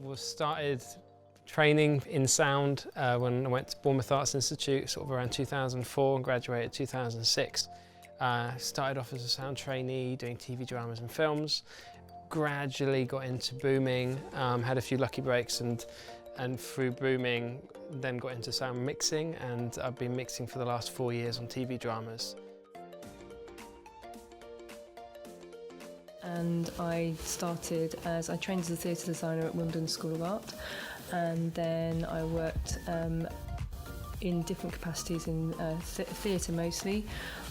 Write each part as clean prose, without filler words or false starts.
Was started training in sound when I went to Bournemouth Arts Institute sort of around 2004 and graduated 2006. Started off as a sound trainee doing TV dramas and films, gradually got into booming, had a few lucky breaks and through booming then got into sound mixing, and I've been mixing for the last 4 years on TV dramas. And I trained as a theatre designer at Wimbledon School of Art, and then I worked in different capacities in theatre mostly,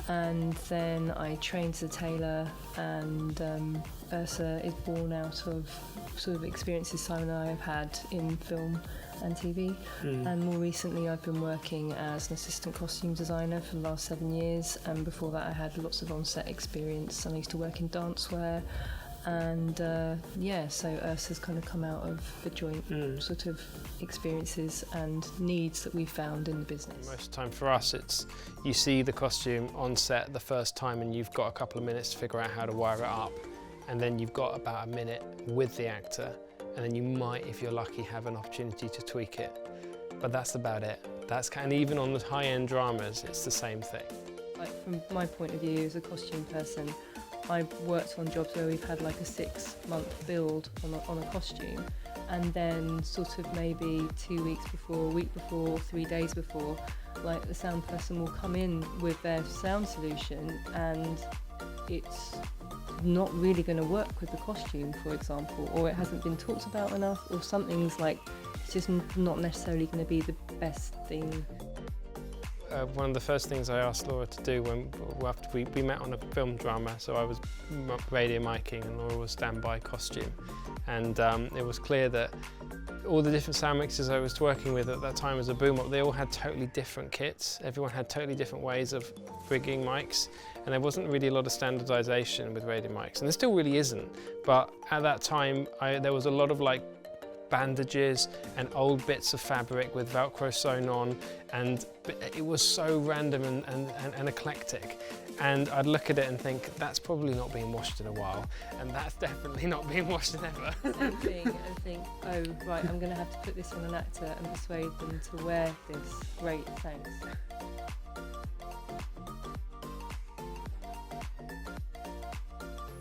and then I trained as a tailor, and Ursa is born out of sort of experiences Simon and I have had in film and TV. And more recently I've been working as an assistant costume designer for the last 7 years, and before that I had lots of on-set experience. I used to work in dancewear, and so Ursa's kind of come out of the joint sort of experiences and needs that we found in the business. Most of the time for us it's you see the costume on set the first time and you've got a couple of minutes to figure out how to wire it up, and then you've got about a minute with the actor, and then you might, if you're lucky, have an opportunity to tweak it. But that's about it. And even on the high-end dramas, it's the same thing. Like from my point of view as a costume person, I've worked on jobs where we've had like a 6-month build on a costume, and then sort of maybe 2 weeks before, a week before, 3 days before, like the sound person will come in with their sound solution, and it's not really going to work with the costume, for example, or it hasn't been talked about enough, or something's like, it's just not necessarily going to be the best thing. One of the first things I asked Laura to do after we met on a film drama, so I was radio miking and Laura was standby costume, and it was clear that all the different sound mixers I was working with at that time as a boom up, they all had totally different kits. Everyone had totally different ways of rigging mics, and there wasn't really a lot of standardization with radio mics, and there still really isn't. But at that time, there was a lot of like bandages and old bits of fabric with Velcro sewn on, and it was so random and eclectic. And I'd look at it and think, that's probably not being washed in a while, and that's definitely not being washed in ever. Same thing, and think, oh right, I'm going to have to put this on an actor and persuade them to wear this. Great, thanks.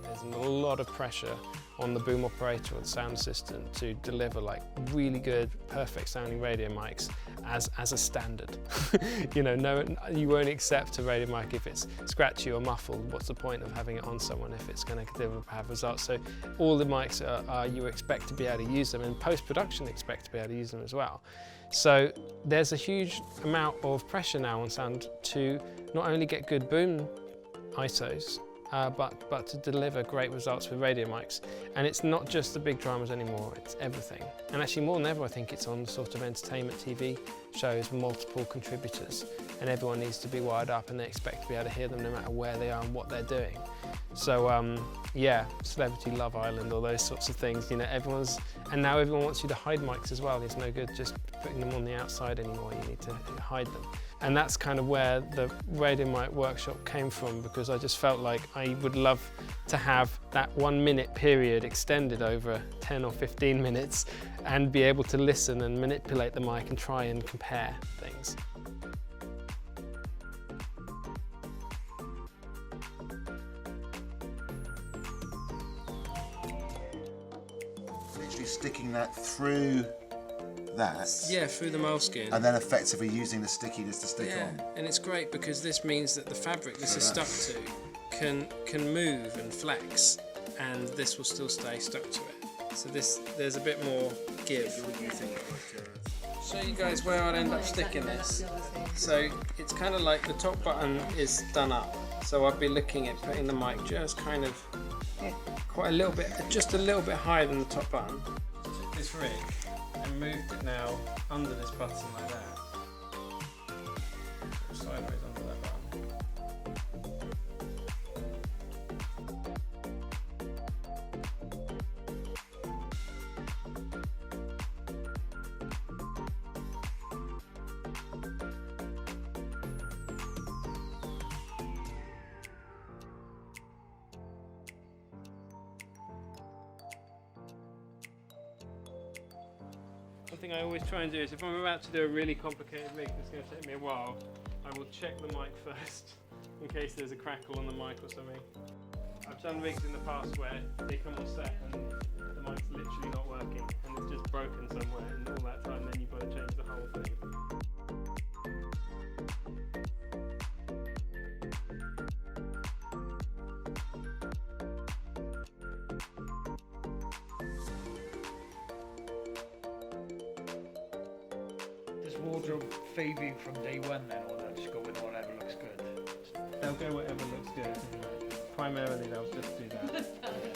There's a lot of pressure on the boom operator or the sound assistant to deliver like really good, perfect sounding radio mics as a standard. You know, you won't accept a radio mic if it's scratchy or muffled. What's the point of having it on someone if it's going to have results? So all the mics you expect to be able to use them, and post-production expect to be able to use them as well. So there's a huge amount of pressure now on sound to not only get good boom ISOs, but to deliver great results with radio mics. And it's not just the big dramas anymore, it's everything. And actually more than ever I think it's on sort of entertainment TV shows with multiple contributors, and everyone needs to be wired up and they expect to be able to hear them no matter where they are and what they're doing. So yeah, Celebrity Love Island, all those sorts of things, you know, and now everyone wants you to hide mics as well. It's no good just putting them on the outside anymore, you need to hide them. And that's kind of where the Radio Mic workshop came from, because I just felt like I would love to have that 1 minute period extended over 10 or 15 minutes and be able to listen and manipulate the mic and try and compare things. Literally sticking that through that. Yeah, through the moleskin. And then effectively using the stickiness to stick on. And it's great because this means that the fabric this is stuck to can move and flex, and this will still stay stuck to it. So there's a bit more give. Show you guys where I'd end up sticking this. So it's kind of like the top button is done up. So I'd be looking at putting the mic just kind of quite a little bit, just a little bit higher than the top button. Took this rig and moved it now under this button like that. Sideways under that button. One thing I always try and do is if I'm about to do a really complicated rig that's going to take me a while, I will check the mic first in case there's a crackle on the mic or something. I've done rigs in the past where they come on set and the mic's literally not working and it's just broken somewhere, and all that time then you've got to change the whole thing. Does wardrobe favour you from day one then, or they'll just go with whatever looks good? They'll go whatever looks good. Primarily they'll just do that.